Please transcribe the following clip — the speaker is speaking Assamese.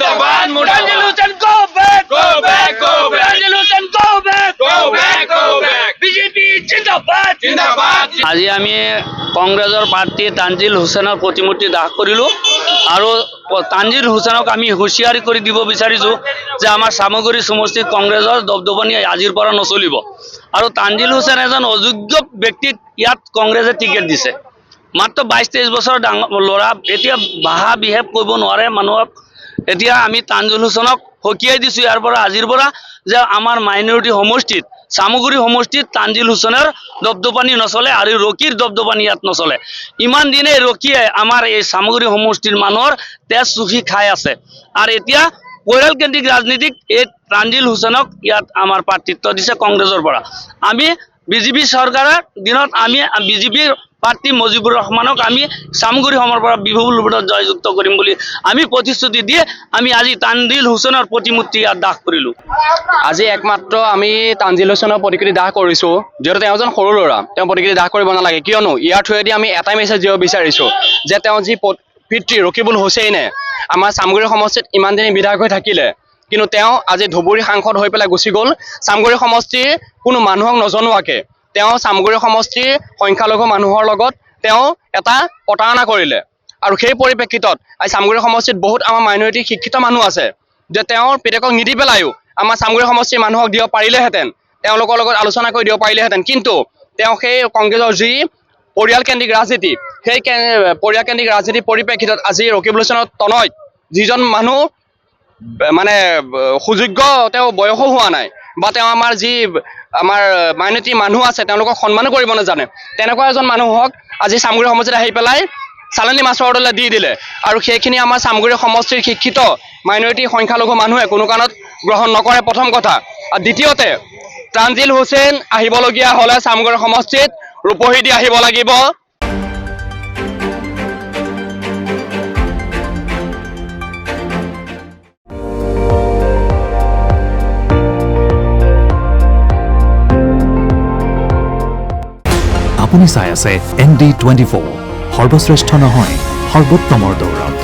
Jindabad, Tanzil Hussain, go back, go back, go back. Tanzil Hussain, go back, go back, go back. BJP, Jindabad, Jindabad. আজি আমি কংগ্ৰেছৰ প্ৰাৰ্থী তানজিল হুছেইনৰ প্ৰতিমূৰ্তি দাহ কৰিলোঁ আৰু তানজিল হুছেইনক আমি হুঁচিয়াৰি কৰি দিব বিচাৰিছোঁ যে আমাৰ সামগ্ৰী সমষ্টিত কংগ্ৰেছৰ দবদবনি আজিৰ পৰা নচলিব আৰু তানজিল হুছেইন এজন অযোগ্য ব্যক্তিক ইয়াত কংগ্ৰেছে টিকেট দিছে মাত্ৰ 22-23 বছৰ ডাঙৰ ল'ৰা এতিয়া ভাষা বিহেভ কৰিব নোৱাৰে মানুহক এতিয়া আমি তানজিল হুছেইনক হকিয়াই দিছোঁ ইয়াৰ পৰা আজিৰ পৰা যে আমাৰ মাইনৰিটি সমষ্টিত সামগ্ৰী সমষ্টিত তানজিল হুছেইনৰ দবদবানি নচলে আৰু ৰকিৰ দবদবানি ইয়াত নচলে ইমান দিনে ৰকিয়ে আমাৰ এই সামগ্ৰী সমষ্টিৰ মানুহৰ তেজ চুখি খাই আছে আৰু এতিয়া পৰিয়াল কেন্দ্ৰিক ৰাজনীতিক এই তানজিল হুছেইনক ইয়াত আমাৰ প্ৰাৰ্থিত্ব দিছে কংগ্ৰেছৰ পৰা আমি বিজেপি চৰকাৰৰ দিনত আমি বিজেপিৰ প্ৰাৰ্থী মুজিবুৰ ৰহমানক আমি সামগ্ৰী সমৰ পৰা বিপুল ভোটত জয়যুক্ত কৰিম বুলি আমি প্ৰতিশ্ৰুতি দিয়ে আমি আজি তানজিল হুছেইনৰ প্ৰতিমূৰ্তি ইয়াত দাহ কৰিলোঁ আজি একমাত্ৰ আমি তানজিল হুছেইনৰ প্ৰতিকৃতি দাহ কৰিছোঁ যিহেতু তেওঁ এজন সৰু ল'ৰা তেওঁ প্ৰতিকৃতি দাহ কৰিব নালাগে কিয়নো ইয়াৰ থ্ৰুৱেদি আমি এটাই মেছেজ দিব বিচাৰিছোঁ যে তেওঁ যি পিতৃ ৰকিবুল হুছেইনে আমাৰ চামগুৰি সমষ্টিত ইমান দিনে বিধায়ক হৈ থাকিলে কিন্তু তেওঁ আজি ধুবুৰী সাংসদ হৈ পেলাই গুচি গ'ল চামগুৰি সমষ্টিৰ কোনো মানুহক নজনোৱাকৈ তেওঁ চামগুৰি সমষ্টিৰ সংখ্যালঘু মানুহৰ লগত তেওঁ এটা প্ৰতাৰণা কৰিলে আৰু সেই পৰিপ্ৰেক্ষিতত আজি চামগুৰি সমষ্টিত বহুত আমাৰ মাইনৰিটি শিক্ষিত মানুহ আছে যে তেওঁৰ পিতেকক নিদি পেলাইও আমাৰ চামগুৰি সমষ্টিৰ মানুহক দিব পাৰিলেহেঁতেন তেওঁলোকৰ লগত আলোচনা কৰি দিব পাৰিলেহেঁতেন কিন্তু তেওঁ সেই কংগ্ৰেছৰ যি পৰিয়ালকেন্দ্ৰিক ৰাজনীতি সেই পৰিয়ালকেন্দ্ৰিক ৰাজনীতিৰ পৰিপ্ৰেক্ষিতত আজি ৰকিবুল হুছেইনৰ তনয়ত যিজন মানুহ মানে সুযোগ্য তেওঁ বয়সো হোৱা নাই বা তেওঁ আমাৰ যি আমাৰ মাইনৰিটি মানুহ আছে তেওঁলোকক সন্মানো কৰিব নাজানে তেনেকুৱা এজন মানুহক আজি চামগুৰি সমষ্টিত আহি পেলাই চালানী মাছৰ দলে দি দিলে আৰু সেইখিনি আমাৰ চামগুৰি সমষ্টিৰ শিক্ষিত মাইনৰিটি সংখ্যালঘু মানুহে কোনো কাৰণত গ্ৰহণ নকৰে প্ৰথম কথা আৰু দ্বিতীয়তে তানজিল হুছেইন আহিবলগীয়া হ'লে চামগুৰি সমষ্টিত ৰূপহী দি আহিব লাগিব আপুনি চাই আছে ND24 সৰ্বশ্ৰেষ্ঠ নহয় সৰ্বোত্তমৰ দৌৰত